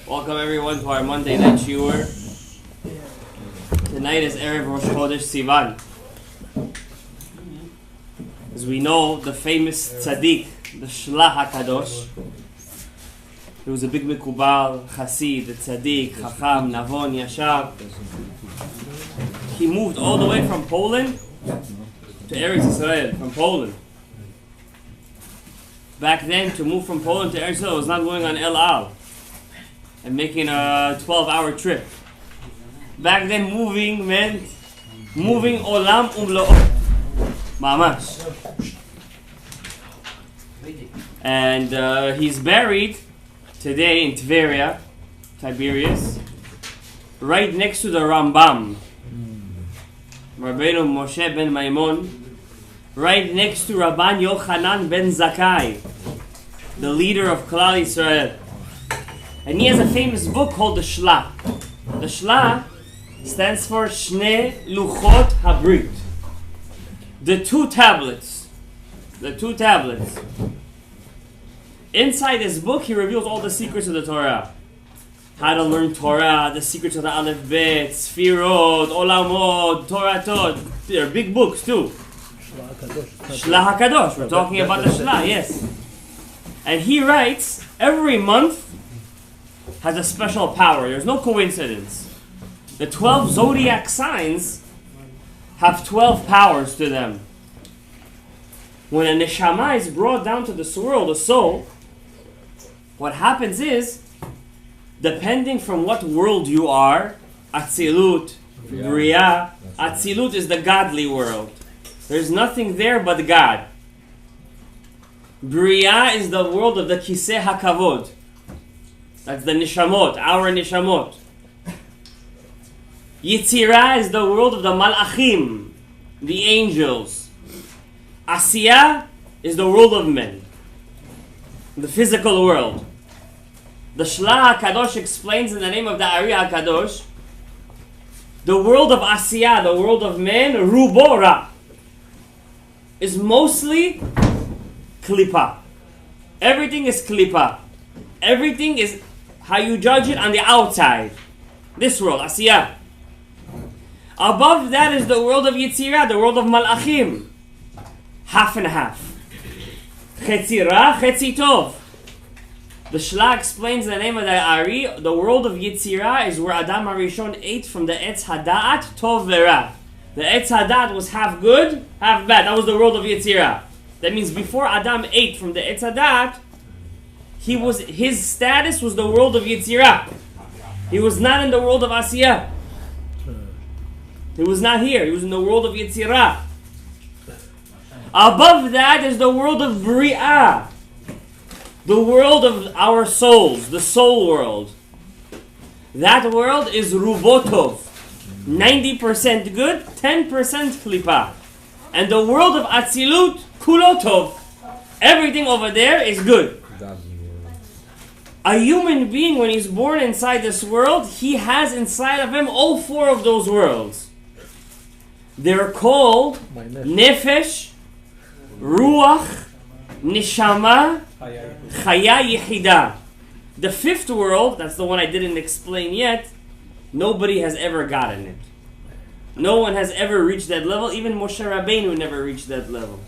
Welcome everyone to our Monday night shiur. Tonight is Erev Rosh Chodesh Sivan. As we know, the famous tzaddik, the Shlach HaKadosh, he was a big Mikubal, Chassid, the tzaddik, Chacham, Navon, Yashar. He moved all the way from Poland to Eretz Israel, from Poland. Back then, to move from Poland to Eretz Israel was not going on El Al and making a 12-hour trip. Back then, moving meant moving olam umlo'o. Mamash. And he's buried today in Tveria, Tiberias, right next to the Rambam. Rabbeinu Moshe ben Maimon, right next to Rabban Yochanan ben Zakkai, the leader of Klal Yisrael. And he has a famous book called the Shla. The Shla stands for Shnei Luchot Habrit. The two tablets. The two tablets. Inside this book, he reveals all the secrets of the Torah. How to learn Torah, the secrets of the Aleph Bet, Sfirot, Olamot, Torah Tot. They're big books too. Shla HaKadosh. We're talking about the Shla, yes. And he writes, every month has a special power. There's no coincidence. The 12 zodiac signs have 12 powers to them. When a neshama is brought down to this world, a soul, what happens is, depending from what world you are, Atzilut, Bria, Atzilut is the godly world. There's nothing there but God. Bria is the world of the Kiseh HaKavod. That's the Nishamot, our Nishamot. Yitzirah is the world of the Malachim, the angels. Asiyah is the world of men, the physical world. The Shla HaKadosh explains in the name of the Ari HaKadosh, the world of Asiyah, the world of men, Rubora, is mostly Klippa. Everything is Klippa. Everything is how you judge it on the outside. This world, Asiyah. Above that is the world of Yitzirah, the world of Malachim. Half and half. Chetzi Ra, Chetzi Tov. The Shla explains in the name of the Ari, the world of Yitzirah is where Adam HaRishon ate from the Etz Hada'at Tov Vera. The Etz Hada'at was half good, half bad. That was the world of Yitzirah. That means before Adam ate from the Etz Hada'at, his status was the world of Yitzirah. He was not in the world of Asiyah. He was not here. He was in the world of Yitzirah. Above that is the world of Bria. The world of our souls. The soul world. That world is Rubotov. 90% good, 10% Klippa. And the world of Atzilut, Kulotov. Everything over there is good. A human being, when he's born inside this world, he has inside of him all four of those worlds. They're called Nefesh, Ruach, Neshama, Chaya Yechida. The fifth world, that's the one I didn't explain yet, nobody has ever gotten it. No one has ever reached that level. Even Moshe Rabbeinu never reached that level.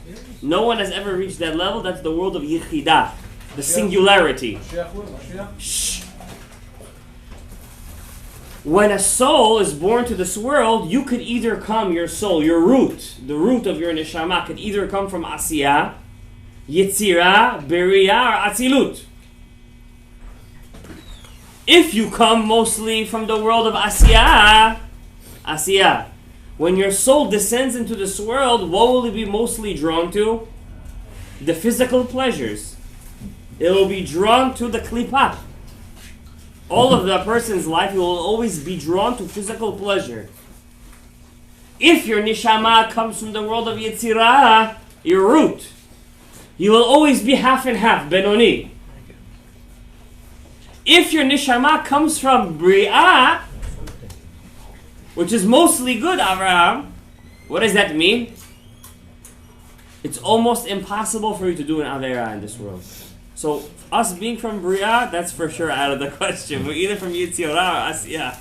No one has ever reached that level. That's the world of Yechida, the singularity. Shh. When a soul is born to this world, you could either come, your soul, your root, the root of your neshama could either come from Asiyah, Yitzirah, Beria, or Atzilut. If you come mostly from the world of Asiyah, when your soul descends into this world, what will it be mostly drawn to? The physical pleasures. It will be drawn to the Klippa. All of the person's life, will always be drawn to physical pleasure. If your neshama comes from the world of Yetzirah, your root, you will always be half and half, Benoni. If your neshama comes from Bria, which is mostly good, Avraham, what does that mean? It's almost impossible for you to do an Avera in this world. So us being from Bria, that's for sure out of the question. We're either from Yitzhira or Asiya.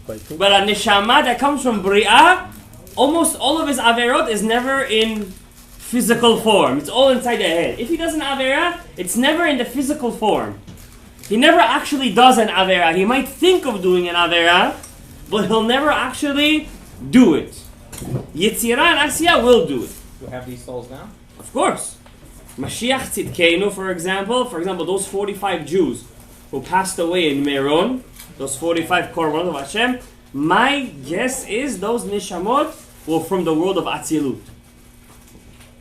But a neshama that comes from Bria, almost all of his averot is never in physical form. It's all inside the head. If he does an avera, it's never in the physical form. He never actually does an avera. He might think of doing an avera, but he'll never actually do it. Yetzirah and Asiya will do it. You have these souls now? Of course. Mashiach Tzidkenu, for example, those 45 Jews who passed away in Meron, those 45 Korban of Hashem, my guess is those Nishamot were from the world of Atzilut.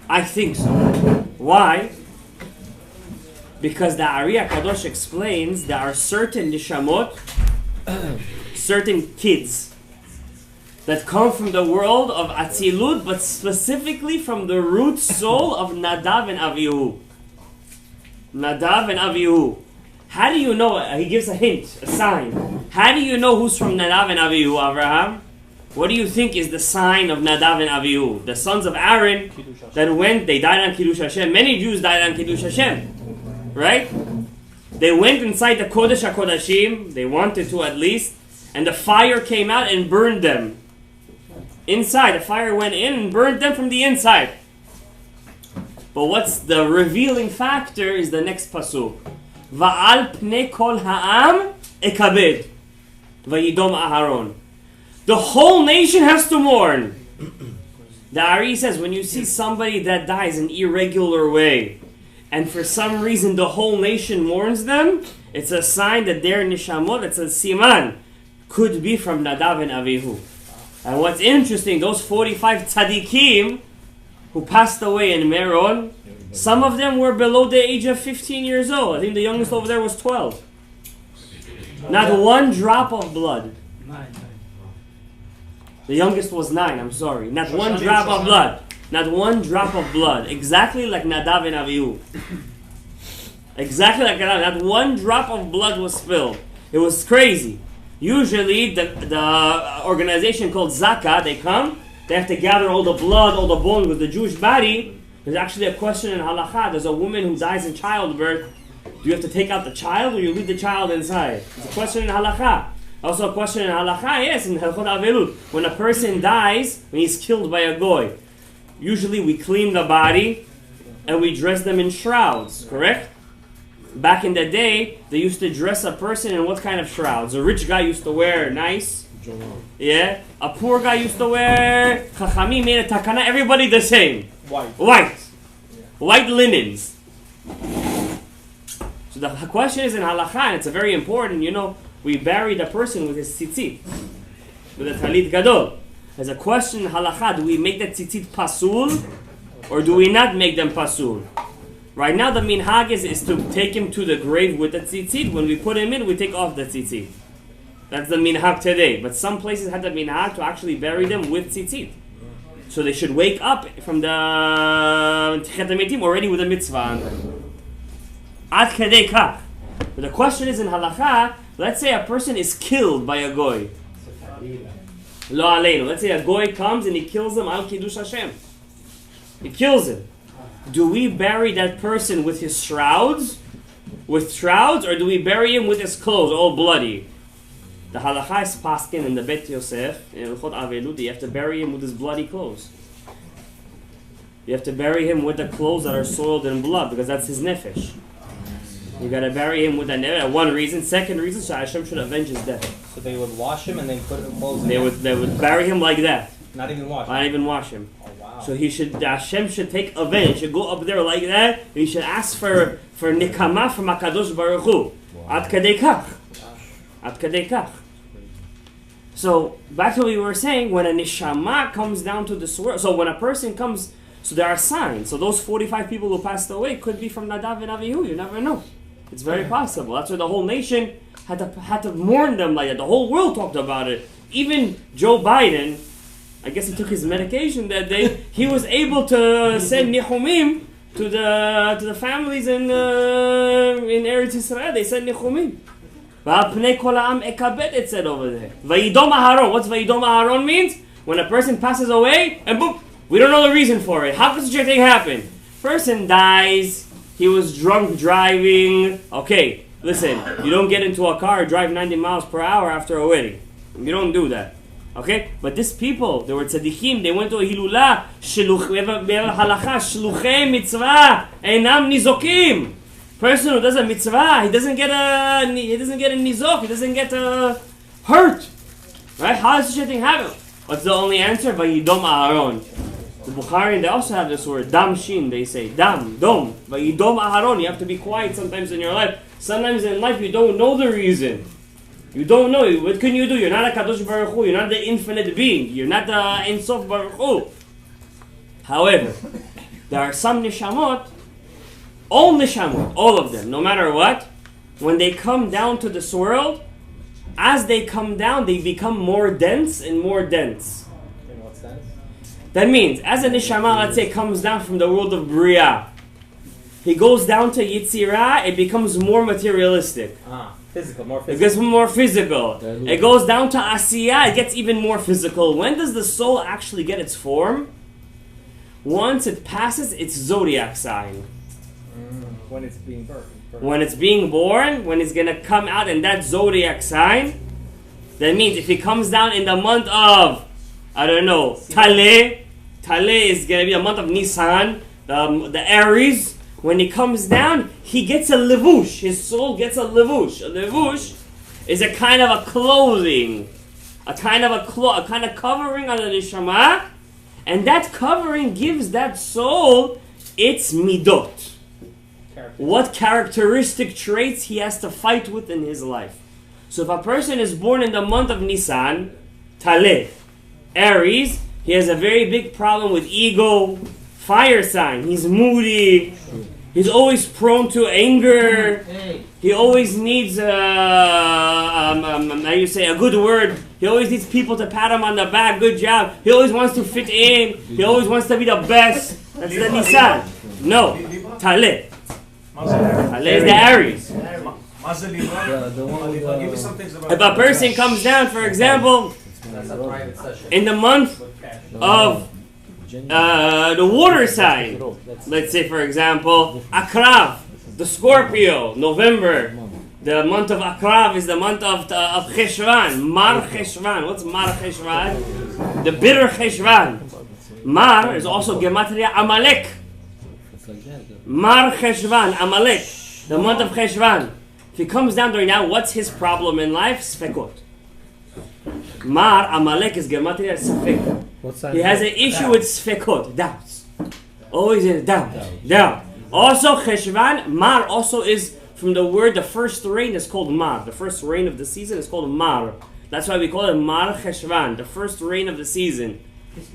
I think so. Why? Because the Ari HaKadosh explains there are certain Nishamot, certain kids, that come from the world of Atzilut, but specifically from the root soul of Nadav and Avihu. Nadav and Avihu. How do you know? He gives a hint, a sign. How do you know who's from Nadav and Avihu, Avraham? What do you think is the sign of Nadav and Avihu? The sons of Aaron that went, they died on Kiddush Hashem. Many Jews died on Kiddush Hashem. Right? They went inside the Chodesh HaKodashim, they wanted to at least, and the fire came out and burned them. Inside, the fire went in and burned them from the inside. But what's the revealing factor is the next pasuk. Va'al pnei kol ha'am ekabed. Vayidom Aharon. The whole nation has to mourn. The Ari says when you see somebody that dies in irregular way, and for some reason the whole nation mourns them, it's a sign that their nishamot, it's a siman, could be from Nadav and Avihu. And what's interesting, those 45 tzaddikim who passed away in Meron, some of them were below the age of 15 years old. I think the youngest over there was 12. Not one drop of blood. The youngest was 9, I'm sorry. Not one drop of blood. Not one drop of blood. Exactly like Nadav and Avihu. Exactly like Nadav. Not one drop of blood was spilled. It was crazy. Usually, the organization called Zaka, they come, they have to gather all the blood, all the bones with the Jewish body. There's actually a question in Halakha. There's a woman who dies in childbirth. Do you have to take out the child or you leave the child inside? It's a question in Halakha. Also a question in Halakha, yes, in Halchot Avelut. When a person dies, when he's killed by a goy, usually we clean the body and we dress them in shrouds, correct? Back in the day, they used to dress a person in what kind of shrouds? A rich guy used to wear nice. Yeah. A poor guy used to wear Chachamim made a takana. Everybody the same. White. White linens. So the question is in halakha, and it's a very important, we bury the person with his tzitzit. With a talit gadol. There's a question in halakha, do we make the tzitzit pasul? Or do we not make them pasul? Right now the minhag is to take him to the grave with the tzitzit. When we put him in, we take off the tzitzit. That's the minhag today. But some places have the minhag to actually bury them with tzitzit. So they should wake up from the Techet HaMetim already with a mitzvah on them. Ad kedei kach. But the question is in halakha, let's say a person is killed by a goy. Lo aleinu. Let's say a goy comes and he kills him al Kiddush Hashem. He kills him. Do we bury that person with his shrouds? With shrouds, or do we bury him with his clothes, all bloody? The halakha is paskin in the Bet Yosef, in Chod Avelut, you have to bury him with his bloody clothes. You have to bury him with the clothes that are soiled in blood, because that's his nefesh. You gotta bury him with that nefesh. One reason. Second reason, so Hashem should avenge his death. So they would wash him and then put him clothes in They would bury him like that. Not even wash him? Not even wash him. Oh, wow. So Hashem should take avenge, should go up there like that, and he should ask for nikama from HaKadosh Baruch Hu. Ad kadei kach. Ad kadei kach. So, back to what we were saying, when a neshama comes down to this world, so when a person comes, so there are signs. So those 45 people who passed away could be from Nadav and Avihu, you never know. It's very possible. That's why the whole nation had to mourn them like that. The whole world talked about it. Even Joe Biden, I guess he took his medication that day, he was able to send nichumim to the families in Eretz Yisrael. They sent nichumim. It said over there. Vayidom Aharon. What's Vayidom Aharon means? When a person passes away, and boom, we don't know the reason for it. How could such a thing happen? Person dies, he was drunk driving. Okay, listen, you don't get into a car and drive 90 miles per hour after a wedding. You don't do that. Okay? But these people, they were tzaddikim, they went to a hilula, halacha, shluchei mitzvah, einam nizokim. Person who does a mitzvah, he doesn't get a nizok, he doesn't get hurt. Right? How does such a thing happen? What's the only answer? Vayidom Aharon. The Bukhari, they also have this word, dam shin, they say. Dam, dom. Vayidom Aharon. You have to be quiet sometimes in your life. Sometimes in life you don't know the reason. You don't know. What can you do? You're not a Kadosh Baruch Hu. You're not the infinite being. You're not the Ein Sof Baruch Hu. However, there are some neshamot, all neshamot, all of them, no matter what, when they come down to this world, as they come down, they become more dense and more dense. In what sense? That means, as a neshama, let's say, comes down from the world of Bria, he goes down to Yitzirah, it becomes more materialistic. Physical, more physical. It gets more physical. It goes down to Asiyah, it gets even more physical. When does the soul actually get its form? Once it passes its zodiac sign. When it's being born. When it's being born, when it's going to come out in that zodiac sign, that means if he comes down in the month of, I don't know, Taleh is going to be the month of Nisan, the Aries. When he comes down, he gets a levush. His soul gets a levush. A levush is a kind of a clothing, a kind of covering on the neshama, and that covering gives that soul its midot. What characteristic traits he has to fight with in his life. So if a person is born in the month of Nisan, Taleh, Aries, he has a very big problem with ego, fire sign. He's moody. He's always prone to anger. He always needs how you say, a good word. He always needs people to pat him on the back. Good job. He always wants to fit in. He always wants to be the best. That's the Nisan. No, Taleh. Taleh is the Aries. If a person comes down, for example, in the month of the water sign, let's say for example, Akrav, the Scorpio, November, the month of Akrav is the month of Cheshvan, Mar Cheshvan. What's Mar Cheshvan? The bitter Cheshvan. Mar is also Gematria Amalek. Mar Cheshvan, Amalek, the month of Cheshvan. If he comes down during that, what's his problem in life? Sfekot. Mar, Amalek is Gematria Sfek. He has an issue with Sfekot, doubts. Always in doubt. Also, Cheshvan, Mar also is from the word, the first rain is called Mar. The first rain of the season is called Mar. That's why we call it Mar Cheshvan, the first rain of the season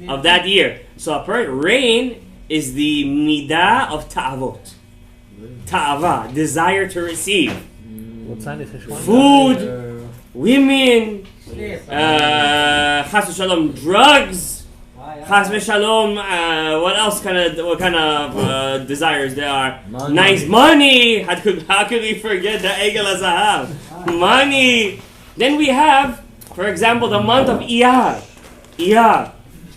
of that year. So rain is the midah of ta'avot. Ta'ava, desire to receive. Food, women, chas v'shalom, drugs, chas v'shalom, what kind of desires there are? Nice money. How could we forget the Egel HaZahav? Money. Then we have, for example, the month of Iyar. Iyar,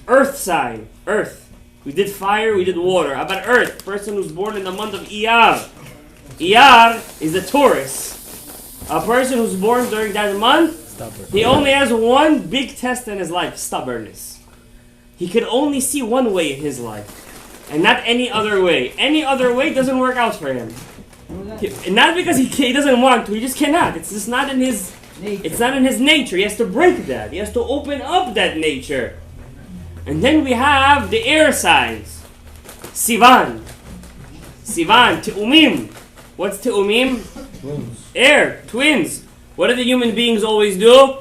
earth sign, earth. We did fire, we did water. How about earth? Person who's born in the month of Iyar. Iyar is the Taurus. A person who's born during that month, he only has one big test in his life, stubbornness. He can only see one way in his life, and not any other way. Any other way doesn't work out for him. Not because he doesn't want to, he just cannot. It's just not in his It's not in his nature. He has to break that. He has to open up that nature. And then we have the air signs. Sivan. Sivan, Te'umim. What's Te'umim? Twins. Air, twins. What do the human beings always do?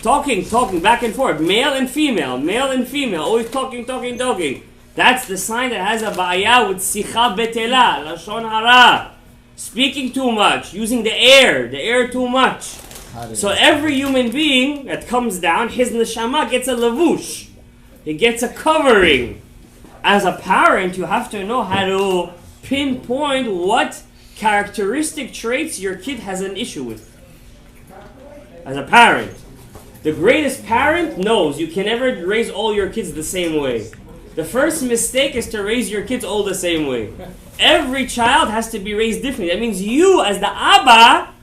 Talking back and forth. Male and female. Always talking. That's the sign that has a ba'aya with sicha betela, lashon hara. Speaking too much, using the air too much. So every human being that comes down, his neshama gets a levush. He gets a covering. As a parent, you have to know how to pinpoint what characteristic traits your kid has an issue with. As a parent. The greatest parent knows you can never raise all your kids the same way. The first mistake is to raise your kids all the same way. Every child has to be raised differently. That means you, as the Abba,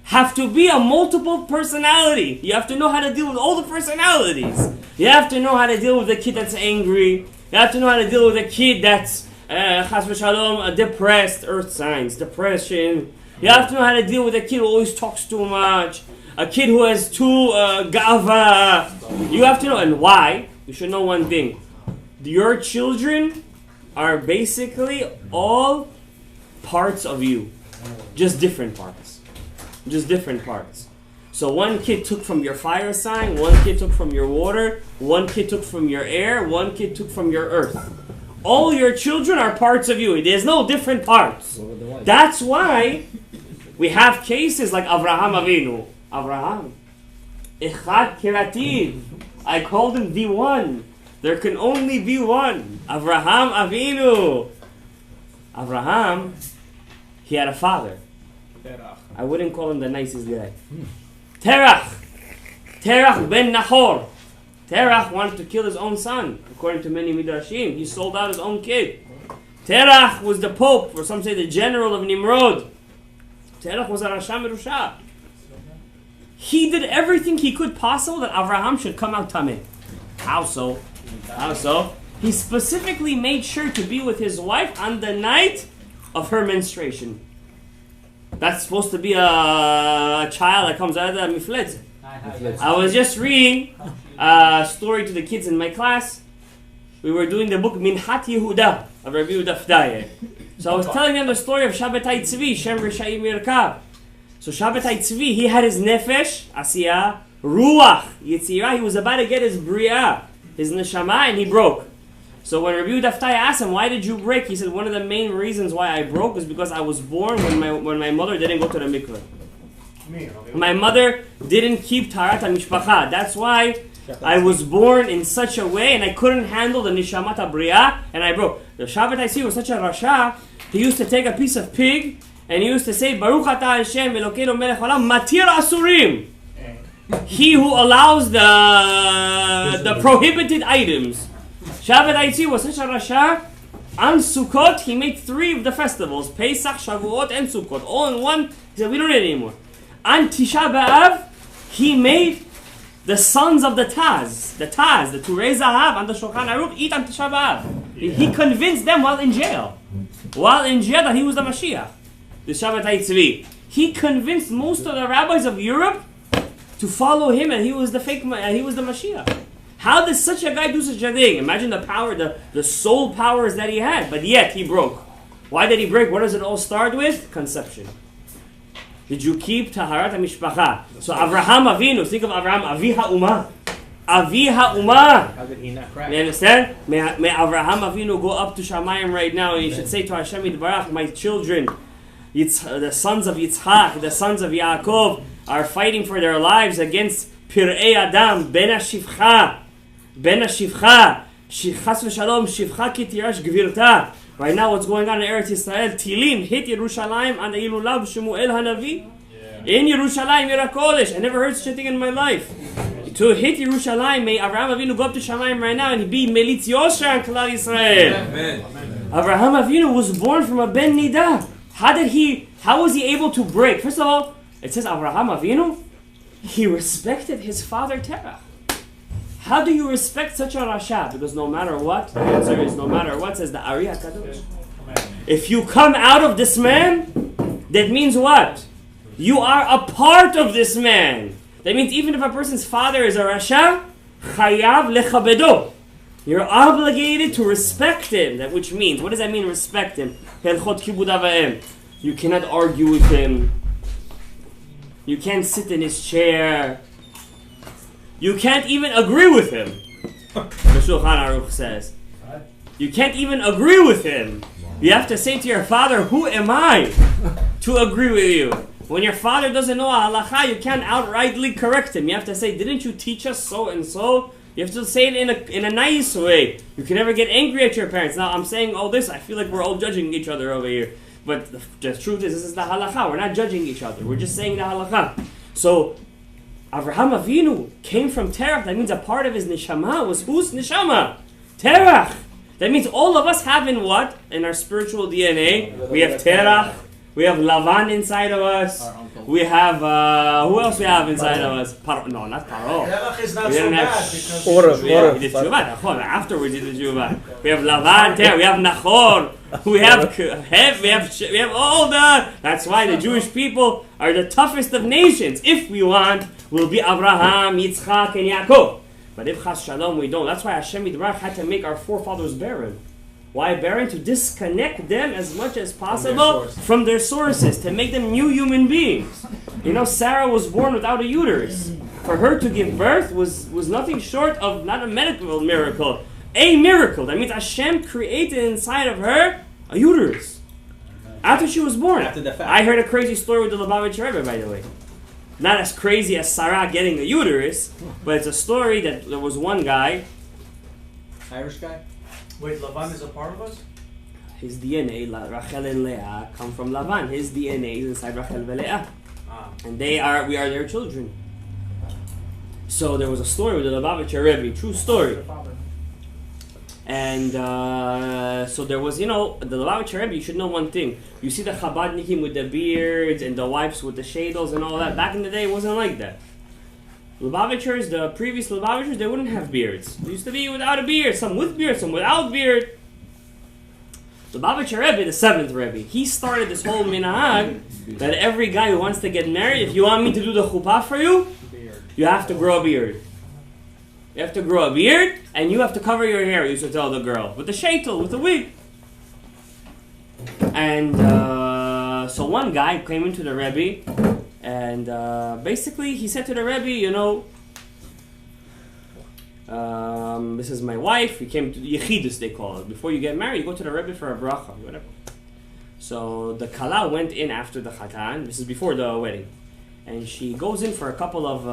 have to be a multiple personality. You have to know how to deal with all the personalities. You have to know how to deal with a kid that's angry. You have to know how to deal with a kid that's Chas v'Shalom, depressed, earth signs, depression. You have to know how to deal with a kid who always talks too much. A kid who has too gava. You have to know. And why? You should know one thing. Your children are basically all parts of you. Just different parts. Just different parts. So one kid took from your fire sign, one kid took from your water, one kid took from your air, one kid took from your earth. All your children are parts of you. There's no different parts. That's why we have cases like Avraham Avinu. Avraham. Echad Kirativ. I called him the one. There can only be one. Avraham Avinu. Avraham, he had a father. I wouldn't call him the nicest guy. Terach. Terach ben Nahor. Terach wanted to kill his own son. According to many midrashim, he sold out his own kid. Terach was the pope, or some say the general of Nimrod. Terach was a Rasha Merusha. He did everything he could possible that Avraham should come out tameh. How so? How so? He specifically made sure to be with his wife on the night of her menstruation. That's supposed to be a child that comes out of the miflez. I was just reading a story to the kids in my class. We were doing the book Minhat Yehuda of Rabbi Yehuda Fdaye. So I was telling them the story of Shabbatai Tzvi, Shem Rishai Mirkav. So Shabbatai Tzvi, he had his nefesh, asiyah, ruach, yitzirah. He was about to get his bria, his neshama, and he broke. So when Rabbi Yehuda Fdaye asked him, why did you break? He said, one of the main reasons why I broke was because I was born when my mother didn't go to the mikveh. My mother didn't keep Taharat HaMishpacha. That's why I was born in such a way and I couldn't handle the Nishamat HaBriah and I broke. The Shabbat I see was such a Rasha, he used to take a piece of pig and he used to say, Baruch atah Hashem Elokeinu melech haolam matir asurim. He who allows the prohibited items. Shabbat I see was such a Rasha. On Sukkot, he made 3 of the festivals. Pesach, Shavuot, and Sukkot. All in one. He said, we don't need it anymore. On Tisha B'Av, he made the sons of the Taz, the Turei Zahav, and the Shulchan Aruch eat on Tisha B'Av. He convinced them while in jail. That he was the Mashiach. The Shabbatai Tzvi. He convinced most of the rabbis of Europe to follow him and he was the Mashiach. How does such a guy do such a thing? Imagine the power, the soul powers that he had, but yet he broke. Why did he break? What does it all start with? Conception. Did you keep Taharat HaMishpacha? So Avraham Avinu, think of Avraham, Avi HaUmah. Avi HaUmah. How did he not crack? You understand? May Avraham Avinu go up to Shamayim right now and you should say to Hashem Yitbarach, my children, the sons of Yitzchak, the sons of Yaakov, are fighting for their lives against Pir'ei Adam, Ben HaShivcha, Shivcha v'Shalom, Shivcha ki tirash gvirta. Right now what's going on in Eretz Yisrael, Tilim hit Yerushalayim and the Ilulav Shemuel Hanavi. In Yerushalayim, Yer HaKodesh. I never heard such a thing in my life. To hit Yerushalayim, may Avraham Avinu go up to Shamayim right now and he be Melitz Yosher and Klal Yisrael. Avraham Avinu was born from a Ben Nida. How was he able to break? First of all, it says Avraham Avinu, he respected his father Terach. How do you respect such a Rasha? Because no matter what, the answer is no matter what, says the Ari HaKadosh. If you come out of this man, that means what? You are a part of this man. That means even if a person's father is a Rasha, chayav lechabedo. You're obligated to respect him. That which means, what does that mean, respect him? You cannot argue with him. You can't sit in his chair. You can't even agree with him. The Shulchan Aruch says. You can't even agree with him. You have to say to your father, who am I to agree with you? When your father doesn't know a halacha, you can't outrightly correct him. You have to say, didn't you teach us so and so? You have to say it in a nice way. You can never get angry at your parents. Now, I'm saying all this, I feel like we're all judging each other over here. But the truth is, this is the halacha. We're not judging each other. We're just saying the halacha. So, Avraham Avinu came from Terach. That means a part of his neshama was whose neshama? Terach. That means all of us have in what? In our spiritual DNA. We have Terach, we have Lavan inside of us. We have, who else we have inside of us? No, not Paro. Terach is not We so didn't have bad because we did Teshuvah. After we did the Teshuvah. We have Lavan, Terach, we have Nachor. We have all the... That's why the Jewish people are the toughest of nations. If we want, we'll be Abraham, Yitzchak, and Yaakov. But if Chas Shalom we don't, that's why Hashem Yitbarach had to make our forefathers barren. Why barren? To disconnect them as much as possible from their sources, to make them new human beings. You know, Sarah was born without a uterus. For her to give birth was nothing short of not a medical miracle, a miracle. That means Hashem created inside of her a uterus. After she was born. After the fact. I heard a crazy story with the Lubavitcher Rebbe, by the way. Not as crazy as Sarah getting a uterus, but it's a story that there was one guy. Irish guy? Wait, Lavan is a part of us? His DNA, Rachel and Leah, come from Lavan. His DNA is inside Rachel and Leah. And we are their children. So there was a story with the Lubavitcher Rebbe, true story. And so there was, the Lubavitcher Rebbe, you should know one thing. You see the Chabadnikim with the beards and the wipes with the shadels and all that. Back in the day, it wasn't like that. Lubavitchers, the previous Lubavitchers, they wouldn't have beards. They used to be without a beard, some with beard, some without beard. Lubavitcher Rebbe, the 7th Rebbe, he started this whole minhag that every guy who wants to get married, if you want me to do the chuppah for you, you have to grow a beard. You have to grow a beard, and you have to cover your hair, he used to tell the girl, with the sheitel, with the wig. And so one guy came into the Rebbe, and basically he said to the Rebbe, this is my wife. We came to Yechidus, they call it. Before you get married, you go to the Rebbe for a bracha, whatever. So the Kala went in after the Chatan. This is before the wedding. And she goes in for a couple of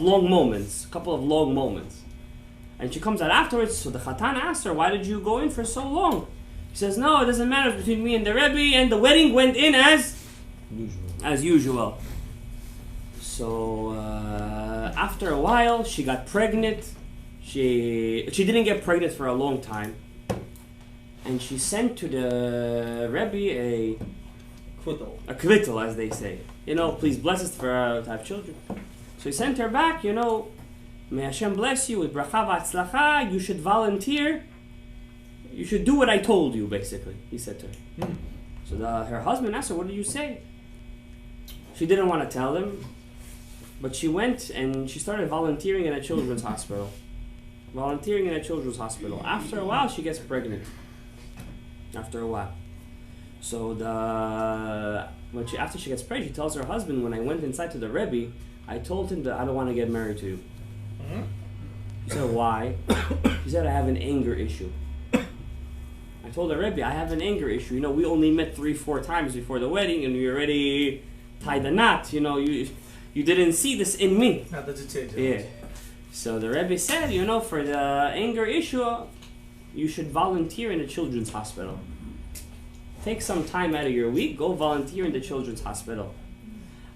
long moments. And she comes out afterwards, so the Chatan asks her, why did you go in for so long? She says, no, it doesn't matter, it's between me and the Rebbe, and the wedding went in as usual. So after a while, she got pregnant. She didn't get pregnant for a long time. And she sent to the Rebbe a kvittel, as they say. Please bless us to have children. So he sent her back, may Hashem bless you with bracha v'atzlacha, you should volunteer. You should do what I told you, basically, he said to her. So her husband asked her, what did you say? She didn't want to tell him, but she went and she started volunteering in a children's hospital. After a while, she gets pregnant. So after she gets pregnant, she tells her husband, when I went inside to the Rebbe, I told him that I don't want to get married to you. He said, why? He said, I have an anger issue. I told the Rebbe, I have an anger issue. We only met 3-4 times before the wedding, and we already tied the knot. You didn't see this in me. Yeah. So the Rebbe said, for the anger issue, you should volunteer in a children's hospital. Take some time out of your week, go volunteer in the children's hospital.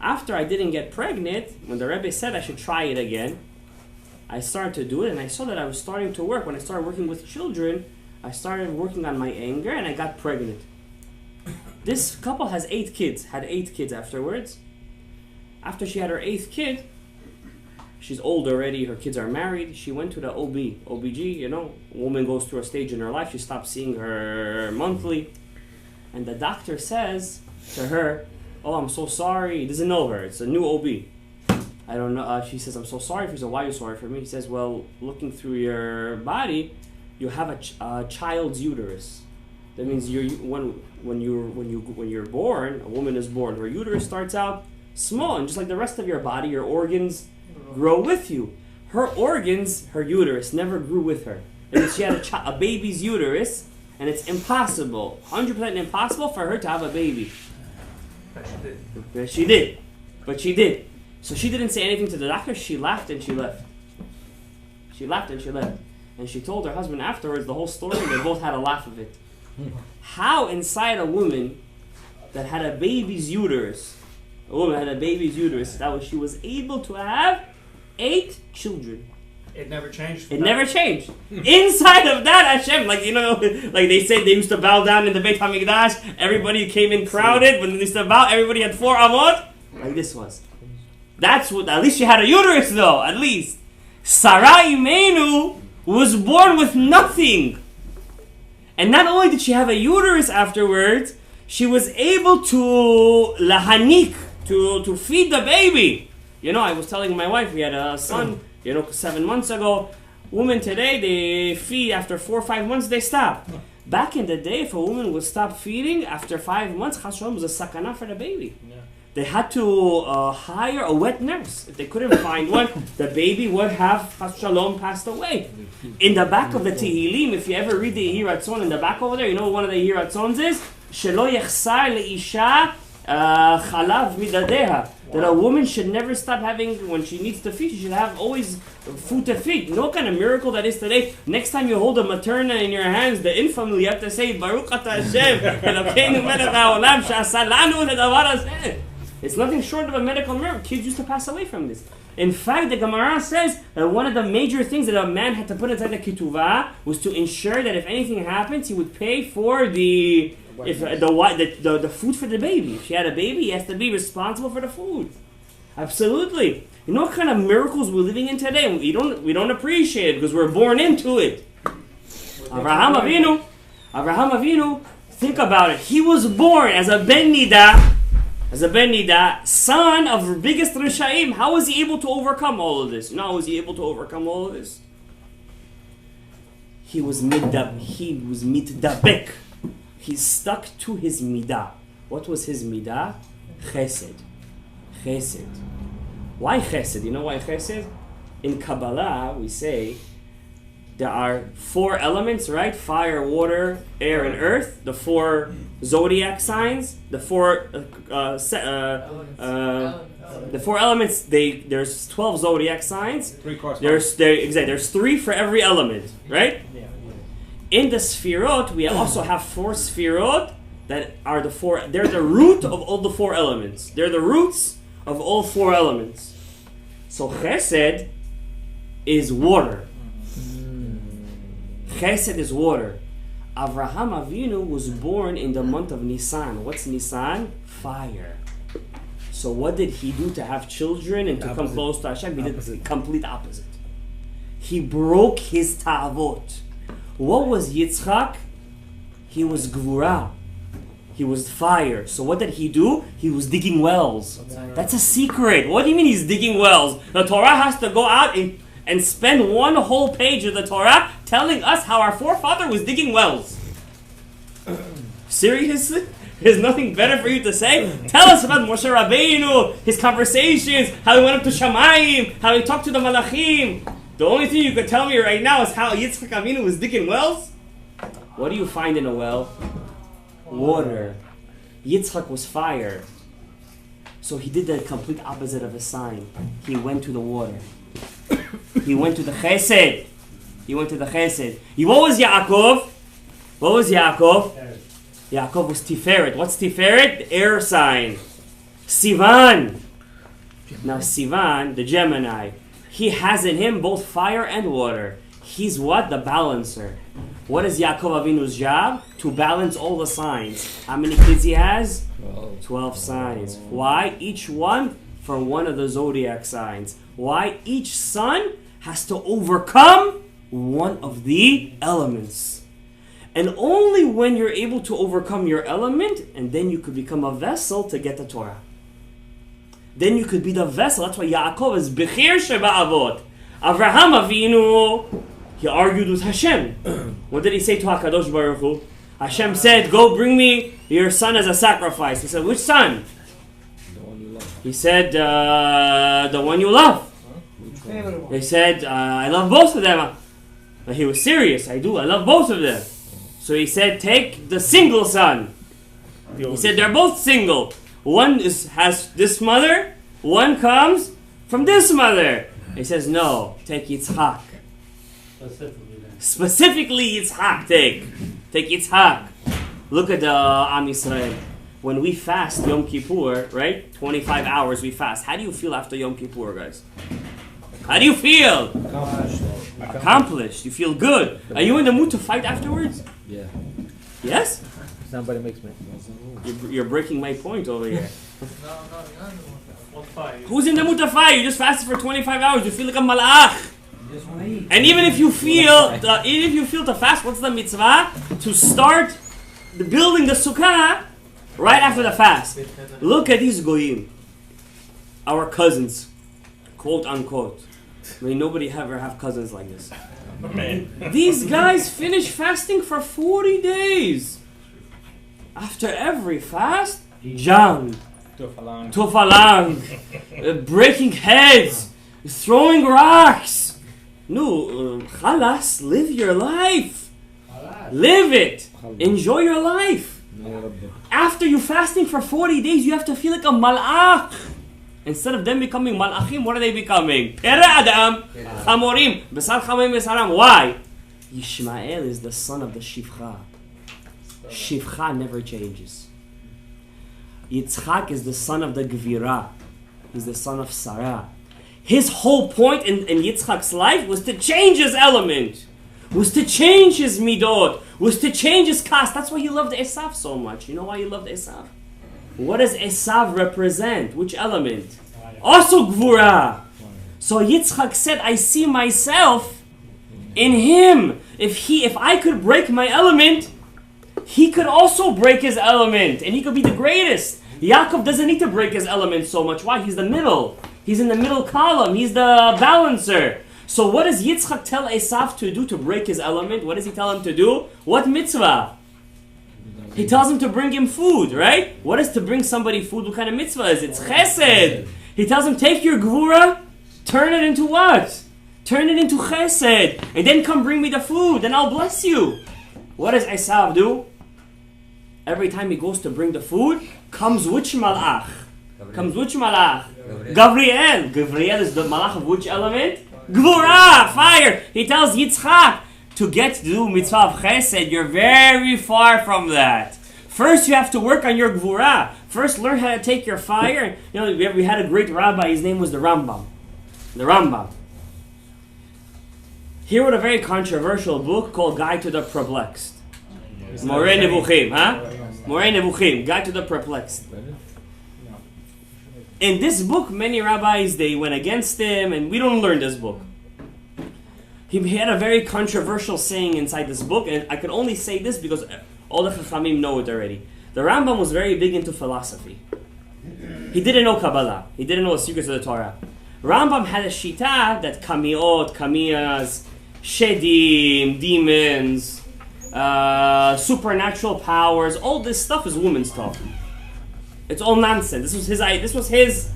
After I didn't get pregnant, when the Rebbe said I should try it again, I started to do it, and I saw that I was starting to work. When I started working with children, I started working on my anger, and I got pregnant. This couple had 8 kids afterwards. After she had her 8th kid, she's old already, her kids are married, she went to the OBG, a woman goes through a stage in her life, she stops seeing her monthly, and the doctor says to her, oh, I'm so sorry, he doesn't know her, it's a new OB. I don't know, she says, I'm so sorry for you. He says, why are you sorry for me? He says, well, looking through your body, you have a child's uterus. That means when you're born, a woman is born, her uterus starts out small, and just like the rest of your body, your organs grow with you. Her organs, her uterus, never grew with her. And she had a baby's uterus, and it's impossible, 100% impossible for her to have a baby. But she did. So she didn't say anything to the doctor, she laughed and she left. And she told her husband afterwards the whole story, and they both had a laugh of it. How inside a woman that had a baby's uterus, that she was able to have 8 children. It never changed. It never changed. Inside of that, Hashem, like they said they used to bow down in the Beit HaMikdash. Everybody came in crowded. When they used to bow, everybody had 4 amot. Like this was. That's what. At least she had a uterus, though. At least Sarah Imenu was born with nothing, and not only did she have a uterus afterwards, she was able to lahanik, to feed the baby. I was telling my wife we had a son. 7 months ago, women today, they feed after 4 or 5 months, they stop. Back in the day, if a woman would stop feeding after 5 months, Chas Shalom was a sakana for the baby. Yeah. They had to hire a wet nurse. If they couldn't find one, the baby would have Chas Shalom passed away. In the back of the Tehillim, if you ever read the Yiratzon in the back over there, you know what one of the Yiratzons is? Shelo yechsar leisha chalav midadeha. That a woman should never stop having, when she needs to feed, she should have always food to feed. You know what kind of miracle that is today? Next time you hold a materna in your hands, the infant, you have to say, Baruch Ata Hashem, Elokeinu melech haolam she'asa lanu ledavar hazeh. It's nothing short of a medical miracle. Kids used to pass away from this. In fact, the Gemara says that one of the major things that a man had to put inside the ketuvah was to ensure that if anything happens, he would pay for the food for the baby. If she had a baby, he has to be responsible for the food. Absolutely. You know what kind of miracles we're living in today? We don't appreciate it because we're born into it. Avraham Avinu, think about it. He was born as a Ben Nida, son of the biggest Rishaim. How was he able to overcome all of this? How was he able to overcome all of this? He was mitdabek. He stuck to his midah. What was his midah? Chesed. Why chesed? You know why chesed? In Kabbalah, we say there are 4 elements, right? Fire, water, air, and earth. The 4 zodiac signs. The 4 elements. There's 12 zodiac signs. 3 There's 3 for every element, right? Yeah. In the Sfirot, we also have 4 Sfirot that are the 4. They're the root of all the 4 elements. They're the roots of all 4 elements. So Chesed is water. Chesed is water. Avraham Avinu was born in the month of Nisan. What's Nisan? Fire. So what did he do to have children and to come close to Hashem? He did the complete opposite. He broke his ta'avot. What was Yitzchak? He was Gvura. He was fire. So what did he do? He was digging wells. That's a secret. What do you mean he's digging wells? The Torah has to go out and spend one whole page of the Torah telling us how our forefather was digging wells. Seriously? There's nothing better for you to say? Tell us about Moshe Rabbeinu, his conversations, how he went up to Shamayim, how he talked to the Malachim. The only thing you could tell me right now is how Yitzchak Avinu was digging wells? What do you find in a well? Water. Yitzchak was fire. So he did the complete opposite of a sign. He went to the water. He went to the chesed. What was Yaakov? Yaakov was Tiferet. What's Tiferet? The air sign. Sivan. Now Sivan, the Gemini, he has in him both fire and water. He's what? The balancer. What is Yaakov Avinu's job? To balance all the signs. How many kids he has? 12 signs. Why? Each one for one of the zodiac signs. Why? Each son has to overcome one of the elements. And only when you're able to overcome your element, and then you could become a vessel to get the Torah. Then you could be the vessel. That's why Yaakov is Bechir Sheba'avot. Avraham Avinu, he argued with Hashem. What did he say to HaKadosh Baruch Hu? Hashem said, go bring me your son as a sacrifice. He said, which son? The one you love. He said, the one you love. He said, I love both of them. But he was serious. I love both of them. So he said, take the single son. He said, they're both single. One has this mother, one comes from this mother. He says, no, take Yitzhak. Specifically Yitzhak, take Yitzhak. Look at the Am Yisrael. When we fast Yom Kippur, right? 25 hours we fast. How do you feel after Yom Kippur, guys? How do you feel? Accomplished. Accomplished. You feel good. Are you in the mood to fight afterwards? Yeah. Yes? Somebody makes me. You're breaking my point over here. No, you're not in the mood. What fight? Who's in the mood to fight? You just fasted for 25 hours. You feel like a malach. And even if you feel to fast, what's the mitzvah? To start building the sukkah right after the fast. Look at these goyim, our cousins, quote unquote. May nobody ever have cousins like this. These guys finish fasting for 40 days. After every fast, jam, tofalang, breaking heads, throwing rocks. No, khalas, live your life. Live it. Enjoy your life. After you're fasting for 40 days, you have to feel like a malach. Instead of them becoming malachim, what are they becoming? Pere adam, chamorim, besar chamorim besaram. Why? Yishmael is the son of the Shivcha. Shivcha never changes. Yitzchak is the son of the Gvira. He's the son of Sarah. His whole point in Yitzchak's life was to change his element, was to change his midot, was to change his caste. That's why he loved Esav so much. You know why he loved Esav? What does Esav represent? Which element? Also Gvura. So Yitzchak said, I see myself in him. If I could break my element, he could also break his element, and he could be the greatest. Yaakov doesn't need to break his element so much. Why? He's the middle. He's in the middle column. He's the balancer. So what does Yitzchak tell Esav to do to break his element? What does he tell him to do? What mitzvah? He tells him to bring him food, right? What is to bring somebody food? What kind of mitzvah is it? It's chesed. He tells him, take your gvura, turn it into what? Turn it into chesed. And then come bring me the food, then I'll bless you. What does Esav do? Every time he goes to bring the food, comes which malach? Comes which malach? Gabriel. Gabriel is the malach of which element? Gvura, fire. He tells Yitzchak, to get to do mitzvah of chesed, you're very far from that. First, you have to work on your gvura. First, learn how to take your fire. You know, we had a great rabbi. His name was the Rambam. The Rambam. He wrote a very controversial book called Guide to the Perplexed. Moreh Nebuchim, huh? Moreh Nebuchim, Guide to the Perplexed. In this book, many rabbis, they went against him, and we don't learn this book. He had a very controversial saying inside this book, and I can only say this because all the Chachamim know it already. The Rambam was very big into philosophy. He didn't know Kabbalah. He didn't know the secrets of the Torah. Rambam had a shita that kamiot, kamiyas, shedim, demons, supernatural powers, all this stuff is women's talk. It's all nonsense. This was his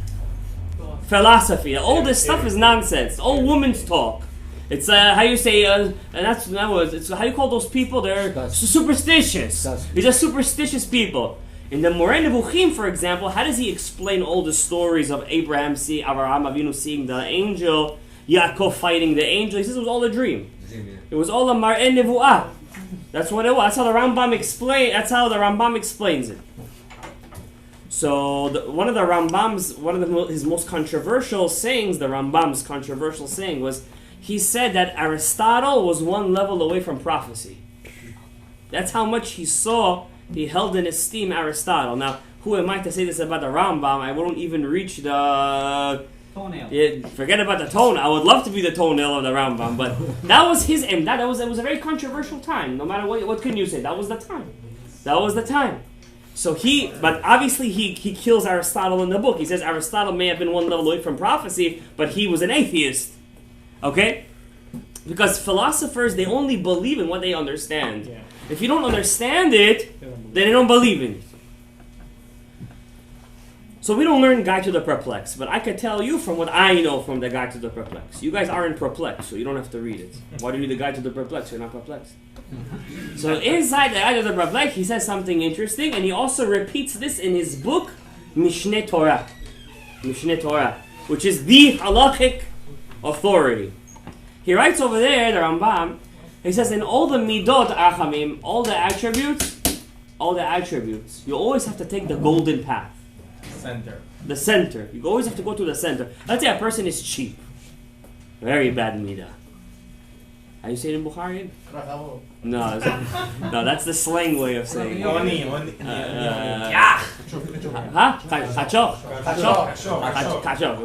philosophy. All this stuff is nonsense. It's all women's talk. It's how you say, it's how you call those people? They're superstitious. These are superstitious people. In the Moreh Nebuchim, for example, how does he explain all the stories of Abraham Avraham Avinu seeing the angel, Yaakov fighting the angel? He says it was all a dream. It was all a Mar'eh Nevuah. That's what it was. That's how the Rambam explains it. So one of his most controversial sayings, the Rambam's controversial saying was, he said that Aristotle was one level away from prophecy. That's how much he held in esteem Aristotle. Now, who am I to say this about the Rambam? I won't even reach the toenail. Yeah, forget about the toenail. I would love to be the toenail of the Rambam, but that was his aim. It was a very controversial time. No matter what can you say? That was the time. That was the time. So but obviously he kills Aristotle in the book. He says Aristotle may have been one level away from prophecy, but he was an atheist. Okay? Because philosophers, they only believe in what they understand. Yeah. If you don't understand it, then they don't believe in it. So we don't learn Guide to the Perplexed, but I could tell you from what I know from the Guide to the Perplexed. You guys aren't perplexed, so you don't have to read it. Why do you need the Guide to the Perplexed? You're not perplexed. So inside the Guide to the Perplexed, he says something interesting, and he also repeats this in his book, Mishneh Torah. Mishneh Torah, which is the halachic authority. He writes over there, the Rambam, he says, in all the midot achamim, all the attributes, you always have to take the golden path. Center. The center. You always have to go to the center. Let's say a person is cheap. Very bad midah. How you say it in Bukhari? No, that's the slang way of saying it. Huh? Kachok.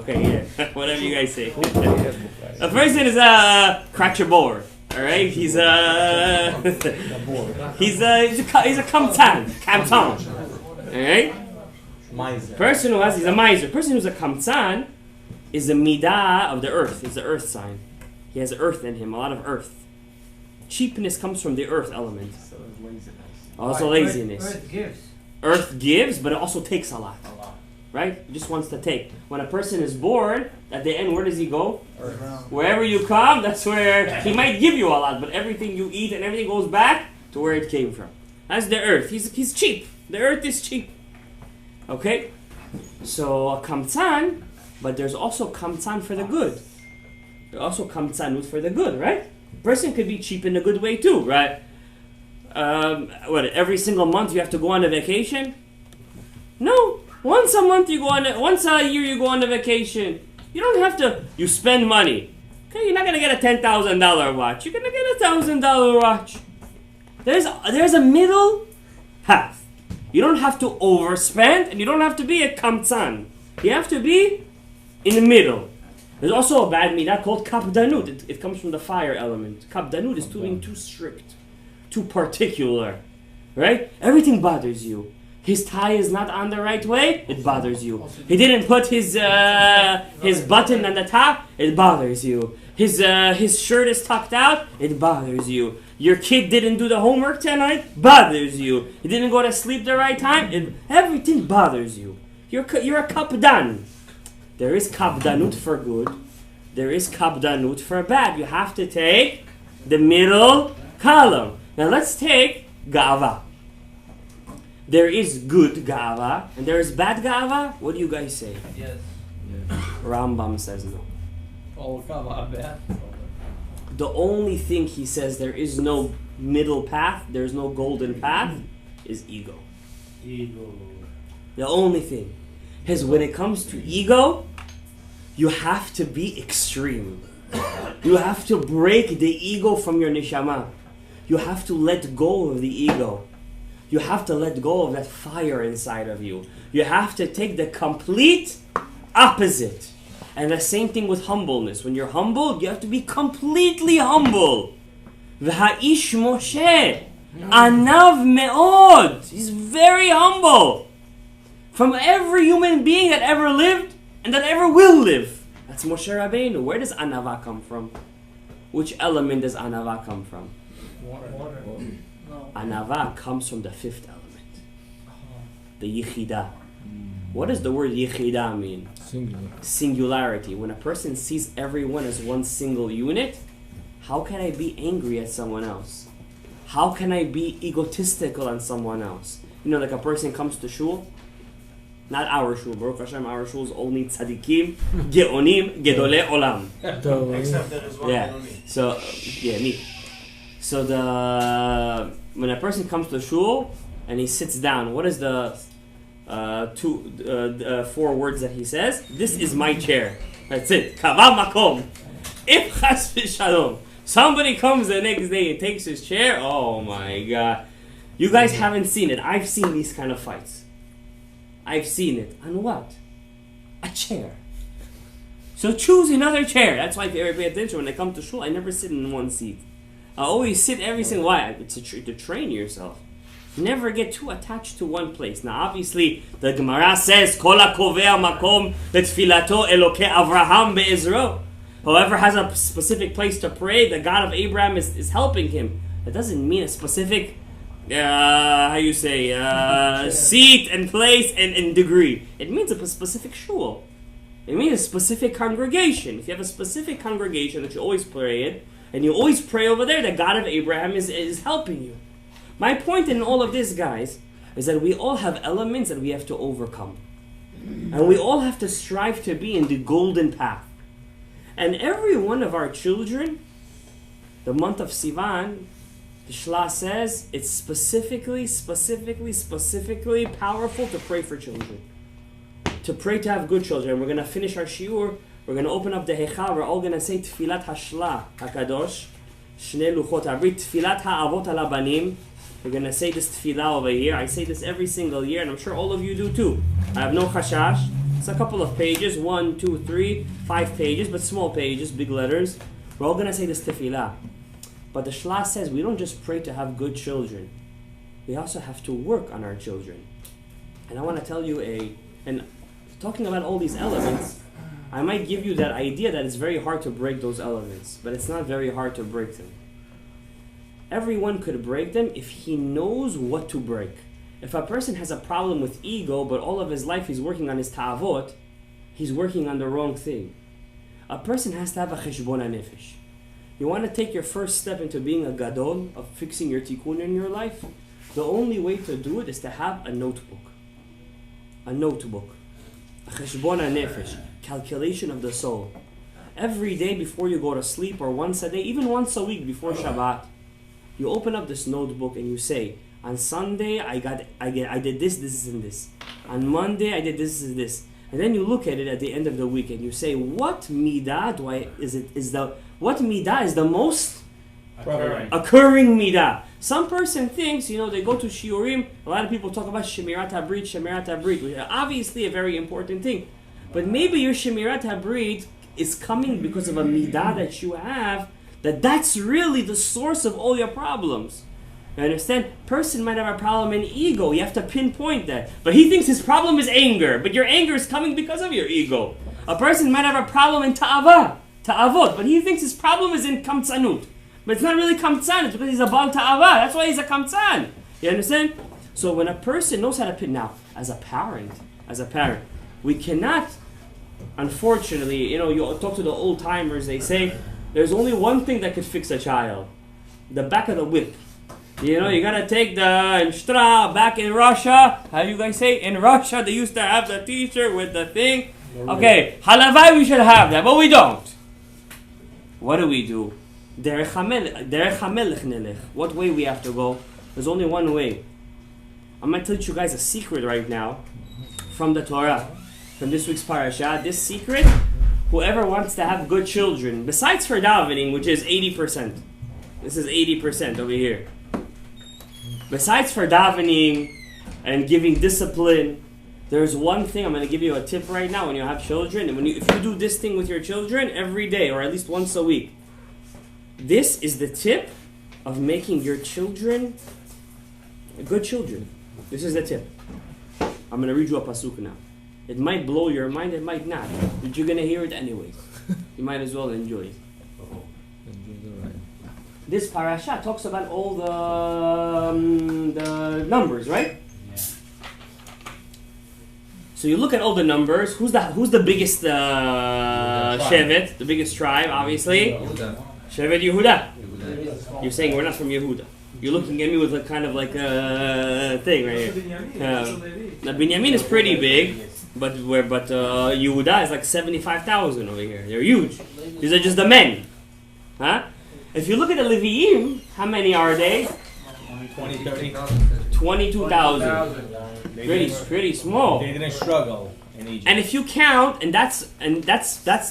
Okay, yeah. Whatever you guys say. The person is crack your board. All right, he's a kamtan. All right. Person who has, he's a miser. Person who's a kamtan is a midah of the earth. It's the earth sign. He has earth in him, a lot of earth. Cheapness comes from the earth element. Also laziness. Earth gives, but it also takes a lot. Right? He just wants to take. When a person is bored, at the end, where does he go? Wherever you come, that's where he might give you a lot, but everything you eat and everything goes back to where it came from. That's the earth. He's cheap. The earth is cheap. Okay? So a kamtan, but there's also kamtan for the good. There's also kamtanut for the good, right? A person could be cheap in a good way too, right? Every single month you have to go on a vacation? No. Once a month you go on, once a year you go on a vacation. You don't have to, you spend money. Okay, you're not going to get a $10,000 watch. You're going to get a $1,000 watch. There's a middle path. You don't have to overspend and you don't have to be a kamtzan. You have to be in the middle. There's also a bad midah called kapdanut. It comes from the fire element. Kapdanut is being too strict, too particular, right? Everything bothers you. His tie is not on the right way, it bothers you. He didn't put his button on the top, it bothers you. His shirt is tucked out, it bothers you. Your kid didn't do the homework tonight, bothers you. He didn't go to sleep the right time, everything bothers you. You're a kapdan. There is kapdanut for good. There is kapdanut for bad. You have to take the middle column. Now let's take ga'ava. There is good ga'ava and there is bad ga'ava. What do you guys say? Yes. Rambam says no. All ga'ava bad. The only thing he says there is no middle path, there's no golden path, is ego. Ego. The only thing. Because when it comes to ego, you have to be extreme. You have to break the ego from your neshama. You have to let go of the ego. You have to let go of that fire inside of you. You have to take the complete opposite. And the same thing with humbleness. When you're humble, you have to be completely humble. V'ha'ish Moshe, anav me'od. He's very humble. From every human being that ever lived and that ever will live. That's Moshe Rabbeinu. Where does anava come from? Which element does anava come from? Water. No. Anava comes from the fifth element. The yichida. What does the word yichida mean? Singularity. When a person sees everyone as one single unit, how can I be angry at someone else? How can I be egotistical on someone else? You know, like a person comes to shul. Not our shul, Baruch Hashem, our shul is only tzadikim, geonim, gedolei olam. Except there is one geonim. So, me. So when a person comes to shul and he sits down, what is the 4 words that he says? This is my chair. That's it. Kava makom. If chas v'shalom, somebody comes the next day and takes his chair, oh my God. You guys haven't seen it. I've seen these kind of fights. I've seen it. On what? A chair. So choose another chair. That's why if you ever pay attention, when I come to shul, I never sit in one seat. I always sit every single... Why? It's to train yourself. Never get too attached to one place. Now obviously, the Gemara says, Kol hakovea makom letfilato Elokei Avraham be'ezro. Whoever has a specific place to pray, the God of Abraham is helping him. That doesn't mean a specific... seat and place and degree. It means a specific shul. It means a specific congregation. If you have a specific congregation that you always pray in, and you always pray over there, the God of Abraham is helping you. My point in all of this, guys, is that we all have elements that we have to overcome. And we all have to strive to be in the golden path. And every one of our children, the month of Sivan, the Shla says it's specifically powerful to pray for children. To pray to have good children. We're going to finish our shiur We're going to open up the Heichal. We're all going to say Tfilat Hashla HaKadosh. Shnei Luchot Abrit. Tfilat Ha'avot Halabanim. We're going to say this tefillah over here. I say this every single year, and I'm sure all of you do too. I have no chashash. It's a couple of pages. 1, 2, 3, 5 pages, but small pages, big letters. We're all going to say this tefillah. But the Shla says we don't just pray to have good children. We also have to work on our children. And I want to tell you and talking about all these elements, I might give you that idea that it's very hard to break those elements, but it's not very hard to break them. Everyone could break them if he knows what to break. If a person has a problem with ego, but all of his life he's working on his ta'avot, he's working on the wrong thing. A person has to have a cheshbon nefesh. You want to take your first step into being a gadol, of fixing your tikkun in your life? The only way to do it is to have a notebook. A notebook. A cheshbon nefesh. Calculation of the soul. Every day before you go to sleep, or once a day, even once a week before Shabbat, you open up this notebook and you say, on Sunday I did this, and this. On Monday I did this and this. And then you look at it at the end of the week and you say, what midah is the most occurring midah? Some person thinks, they go to shiurim. A lot of people talk about shemirat habrit, which is obviously a very important thing. But maybe your shemirat habrit is coming because of a midah that you have, that's really the source of all your problems. You understand? Person might have a problem in ego. You have to pinpoint that. But he thinks his problem is anger. But your anger is coming because of your ego. A person might have a problem in ta'avot. But he thinks his problem is in kamtzanut. But it's not really kamtzan. It's because he's a bal ta'avah. That's why he's a kamtzan. You understand? So when a person knows how to pin, now, as a parent, we cannot, unfortunately, you talk to the old timers, they say, there's only one thing that could fix a child. The back of the whip. You gotta take the Inshtra back in Russia. How do you guys say? In Russia, they used to have the t-shirt with the thing. Okay, halavai, we should have that, but we don't. What do we do? Derech hamelech nelech. What way we have to go? There's only one way. I'm gonna teach you guys a secret right now from the Torah, from this week's parasha. This secret, whoever wants to have good children, besides for davening, which is 80%. This is 80% over here. Besides for davening and giving discipline, there's one thing. I'm going to give you a tip right now when you have children. And if you do this thing with your children every day or at least once a week, this is the tip of making your children good children. This is the tip. I'm going to read you a pasuk now. It might blow your mind, it might not. But you're going to hear it anyways. You might as well enjoy it. This parasha talks about all the numbers, right? Yeah. So you look at all the numbers. Who's the biggest shevet? The biggest tribe, obviously. Shevet Yehuda. You're saying we're not from Yehuda. You're looking at me with a kind of like a thing right here. Now Binyamin is pretty big, but Yehuda is like 75,000 over here. They're huge. These are just the men, huh? If you look at the Leviim, how many are they? 22,000. Pretty small. They didn't struggle in Egypt. And if you count, and that's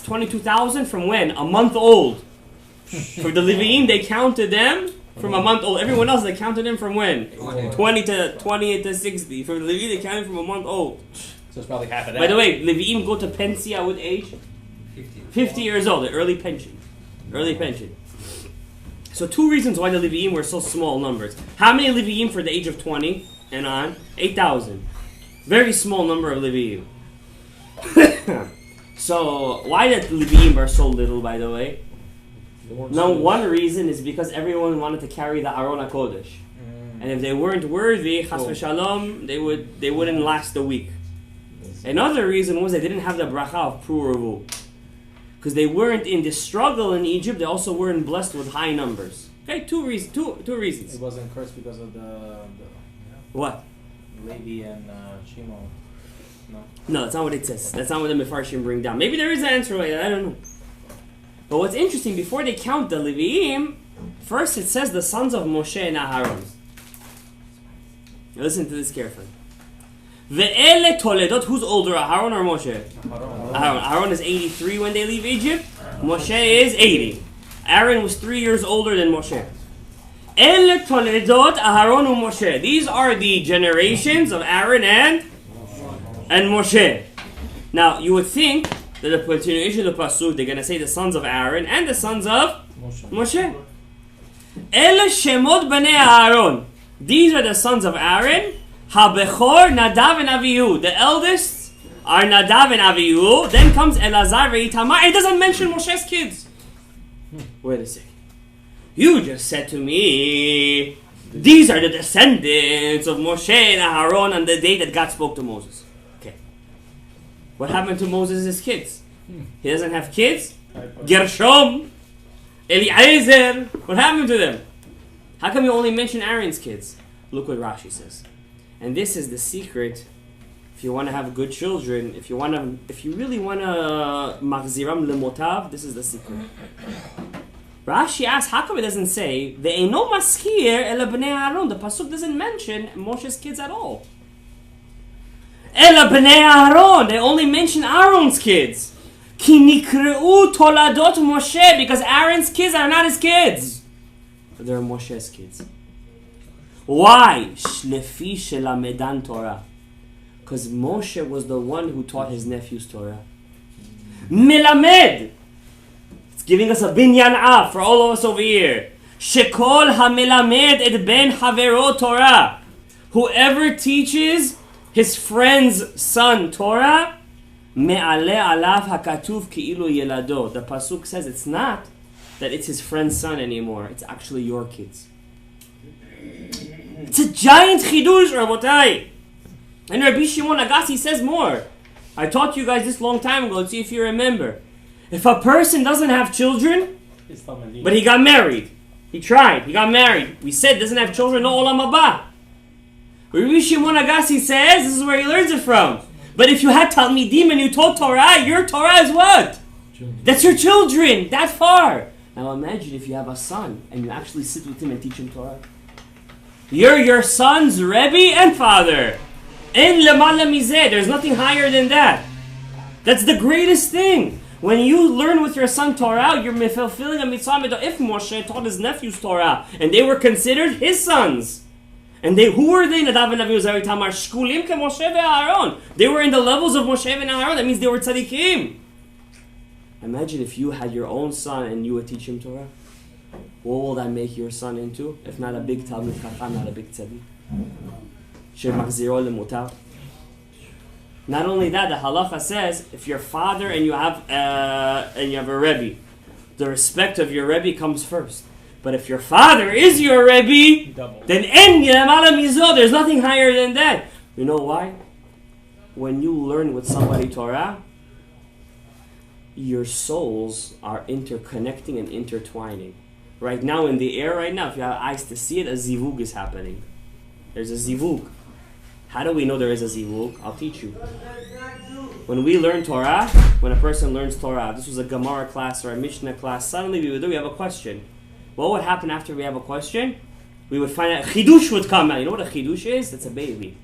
22,000 from when? A month old. For the Leviim, they counted them from a month old. Everyone else, they counted them from when? 20 to 60. For the Leviim, they counted from a month old. So it's probably half of that. By the way, Leviim go to pensia with age? 50 years old, the early pension. So 2 reasons why the Leviim were so small numbers. How many Leviim for the age of 20 and on? 8,000. Very small number of Leviim. So why the Leviim are so little, by the way? Now, one reason is because everyone wanted to carry the Aron HaKodesh. And if they weren't worthy, chas v'shalom, they wouldn't last a week. Another reason was they didn't have the bracha of Pruruvu. Because they weren't in the struggle in Egypt, they also weren't blessed with high numbers. Okay, two reasons. It wasn't cursed because of the what? Levi and Shimon. No, that's not what it says. That's not what the Mefarshim bring down. Maybe there is an answer like that, I don't know. But what's interesting, before they count the Leviim, first it says the sons of Moshe and Aharon. Now listen to this carefully. Ve'ele toledot. Who's older, Aaron or Moshe? Aaron is 83 when they leave Egypt. Moshe is 80. Aaron was 3 years older than Moshe. Ele toledot Aaron and Moshe. These are the generations of Aaron and Moshe. Now, you would think that the continuation of the pasuk, they're going to say the sons of Aaron and the sons of Moshe. Ele shemot bnei Aaron. These are the sons of Aaron. HaBechor, Nadav and Avihu. The eldest are Nadav and Avihu. Then comes Elazar and Itamar. It doesn't mention Moshe's kids. Wait a second. You just said to me, these are the descendants of Moshe and Aaron on the day that God spoke to Moses. Okay. What happened to Moses' kids? He doesn't have kids? Gershom, Eliezer. What happened to them? How come you only mention Aaron's kids? Look what Rashi says. And this is the secret. If you want to have good children, if you really want to machziram lemotav, this is the secret. Rashi asks, how come it doesn't say ve'eno maskir ela bnei Aaron? The pasuk doesn't mention Moshe's kids at all. Ela bnei Aaron. They only mention Aaron's kids. Ki nikreu toladot Moshe, because Aaron's kids are not his kids. They're Moshe's kids. Why? Shlefi shelamedan Torah. Because Moshe was the one who taught his nephews Torah. Melamed. It's giving us a binyan af for all of us over here. Shekol hamelamed et ben havero Torah. Whoever teaches his friend's son Torah, me'ale alav hakatuv ki'ilu yelado. The pasuk says it's not that it's his friend's son anymore. It's actually your kids. It's a giant chidush, Rabotai. And Rabbi Shimon Agassi says more. I taught you guys this long time ago. Let's see if you remember. If a person doesn't have children, but he got married. He tried. He got married. We said doesn't have children, no olam haba. Rabbi Shimon Agassi says, this is where he learns it from. But if you had Talmidim and you taught Torah, your Torah is what? That's your children. That far. Now imagine if you have a son and you actually sit with him and teach him Torah. You're your son's rebbe and father. En lemala mizeh. There's nothing higher than that. That's the greatest thing. When you learn with your son Torah, you're fulfilling a mitzvah. If Moshe taught his nephews Torah, and they were considered his sons, and who were they? Nadav and Avihu Zari Tamar shkulim ke Moshe ve'Aaron. They were in the levels of Moshe and Aaron. That means they were tzaddikim. Imagine if you had your own son and you would teach him Torah. What will that make your son into? If not a big Talmid Chacham, not a big tzaddik. Shemachziro lemutar. Not only that, the halacha says if your father and you have a rebbe, the respect of your rebbe comes first. But if your father is your rebbe, then en yamala mizo. There's nothing higher than that. You know why? When you learn with somebody Torah, your souls are interconnecting and intertwining. Right now in the air, right now, if you have eyes to see it, a zivug is happening. There's a zivug. How do we know there is a zivug? I'll teach you. When we learn Torah, when a person learns Torah, this was a Gemara class or a Mishnah class, suddenly we have a question. What would happen after we have a question? We would find out, chidush would come out. You know what a chidush is? That's a baby.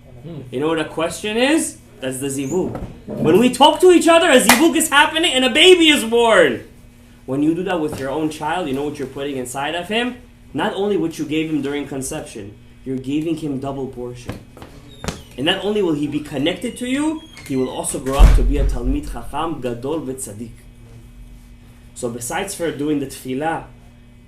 You know what a question is? That's the zivug. When we talk to each other, a zivug is happening and a baby is born. When you do that with your own child, you know what you're putting inside of him? Not only what you gave him during conception, you're giving him double portion. And not only will he be connected to you, he will also grow up to be a Talmid Chacham, Gadol v'Tzadik. So besides for doing the tefillah,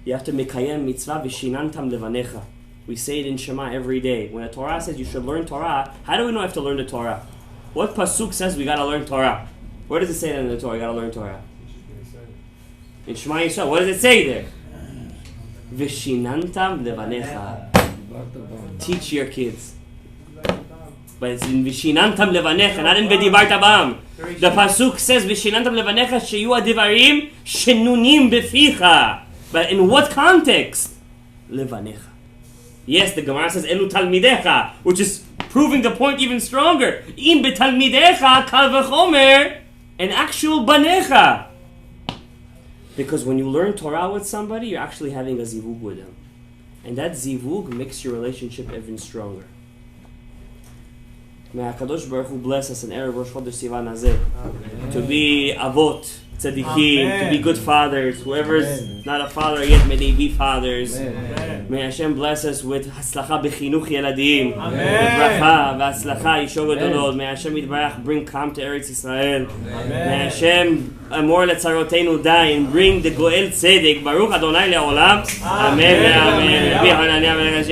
you have to mekayem mitzvah v'shinantam levanecha. We say it in Shema every day. When the Torah says you should learn Torah, how do we know I have to learn the Torah? What pasuk says we got to learn Torah? Where does it say that in the Torah? You got to learn Torah. In Shema Yisrael, what does it say there? V'shinantam levanecha. Teach your kids. But it's in Vishinantam Levanecha, not in V'dibarta bam. The pasuk says Vishinantam Levanecha sheyu adivarim shenunim beficha. But in what context? Levanecha. Yes, the Gemara says Elu talmidecha, which is proving the point even stronger. Im betalmidecha kal v'chomer, an actual banecha. Because when you learn Torah with somebody, you're actually having a zivug with them. And that zivug makes your relationship even stronger. May HaKadosh Baruch Hu bless us in Erev Rosh Chodesh Sivan Hazeh to be avot, tzaddikim, to be good fathers. Whoever's not a father yet, may they be fathers. May Hashem bless us with hatzlacha b'chinuch yeladim, bracha v'hatzlacha yishov gedolot. May Hashem yitbarach bring calm to Eretz Yisrael. May Hashem amor letzarotenu dai and bring the Goel Tzedek. Baruch Adonai le'olam. Amen. Amen.